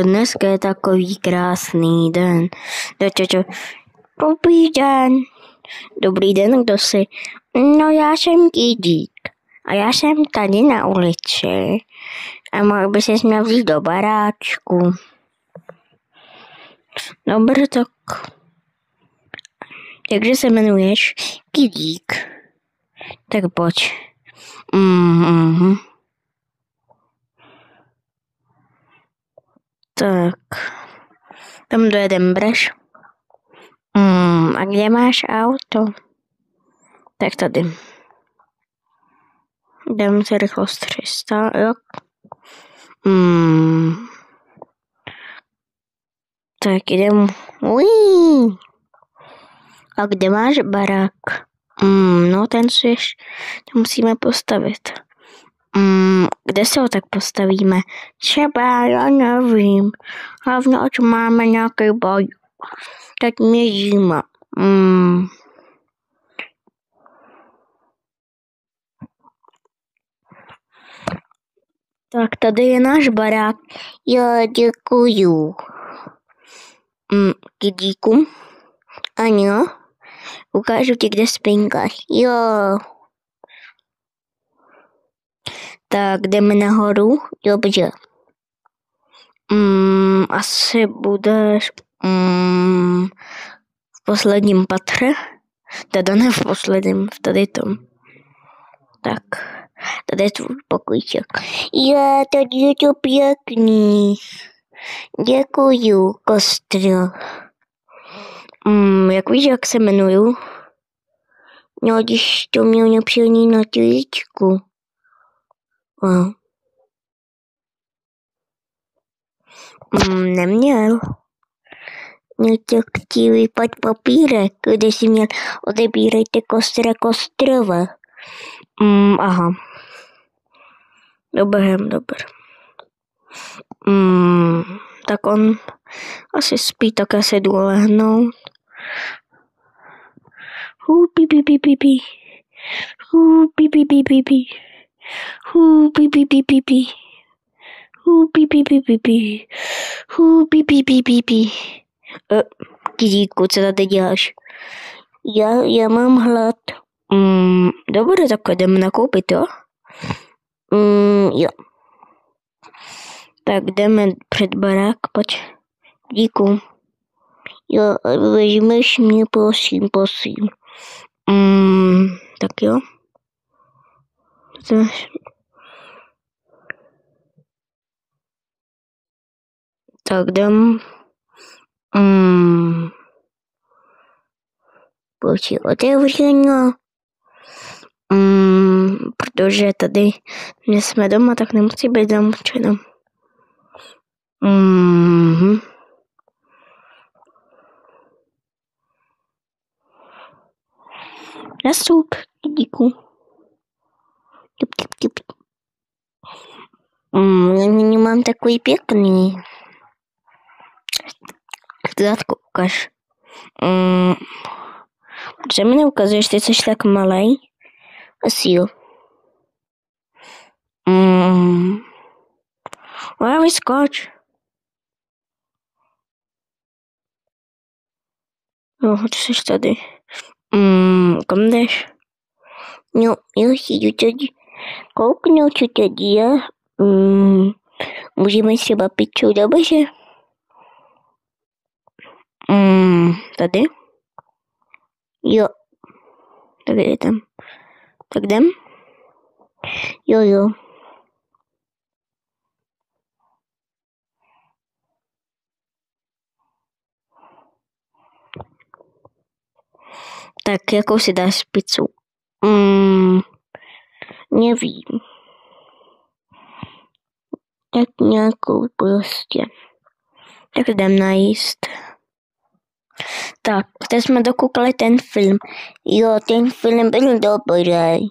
Dneska je takový krásný den. Dobrý den. Dobrý den, kdo jsi? No, já jsem Kidík. A já jsem tady na ulici. A mohl by ses mě vzít do baráčku. Dobře, tak. Takže se jmenuješ Kidík. Tak pojď. Tak. Tam dojedem, breš? A kde máš auto? Tak tady. Dám si rychlost 300, jo? Tak jdem. Uí. A kde máš barák? No ten musíme postavit. Kde se ho tak postavíme? Třeba, já nevím. Hlavně, ať máme nějaký boj. Teď mě zima. Tak tady je náš barák. Jo, děkuju. Kidíku? Ano? Ukážu ti, kde spinkáš. Jo. Tak jdeme nahoru. Dobře. Asi budeš v posledním patře. Teda ne v posledním, v tady tom. Tak, tady je tvůj pokojček. Jo, tady je to pěkný. Děkuju, kostro. Jak víš, jak se jmenuju? No, když to měl napsaný na tričku. Neměl. Mě to chtěl vypad papírek, kde si měl odebírejte kostra Kostrova. Aha. Dobré. Tak on asi spí, tak já se jdu lehnout. Pipi. Kidíku, co tady děláš? Já mám hlad. Dobře, tak jdeme nakoupit, jo? Jo. Tak jdeme před barák, pojď. Díku. Jo, vezmeš mě, prosím. Tak jo. Tak jdem. Pojď otevřeno. Protože tady jsme doma, tak nemusí být zamčeno. Nastup, díku. Tip. Já mám takový pěkný. Zátko ukaž. Protože mi neukazuješ, ty jsi tak malej? Asi jo. Vyskoč. No, ty jsi tady. Kam jdeš? No, já si jdu tady. Kouknu, co tady je. Můžeme třeba pizzu, dobře? Tady? Jo. Tak jdem. Tak jdem? Jo. Tak jakou si dáš pizzu? Nevím. Tak nějakou prostě. Tak jdem najíst. Tak, teď jsme dokoukali ten film. Jo, ten film byl dobrý.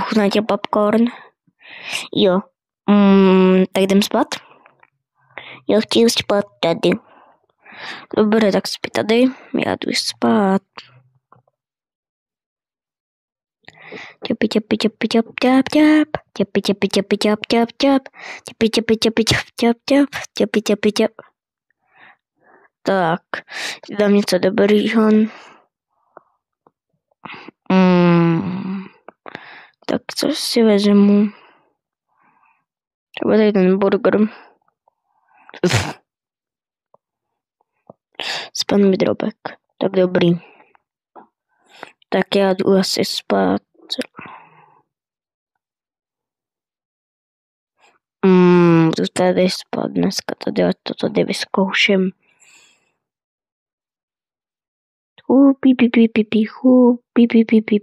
Chutná tě popcorn? Jo. Tak jdem spát? Jo, chci spát tady. Dobře, tak spí tady. Já jdu spát. Těpi, těpi, těpi, těp, těp, těp. Těpi, těpi, těpi, těp, těp, těp. Těpi, těpi, těpi, těp, těp, těp. Těpi, těpi, těp. Tak, dám něco dobrýho. Tak co si vezmu? Třeba tady ten burger. S panem Drobek. Tak dobrý. Tak já jdu asi spát. Jdu tady spát dneska. Tady vyzkouším. Pí, pí, pí, pí, pí, pí, pí, pí, pí.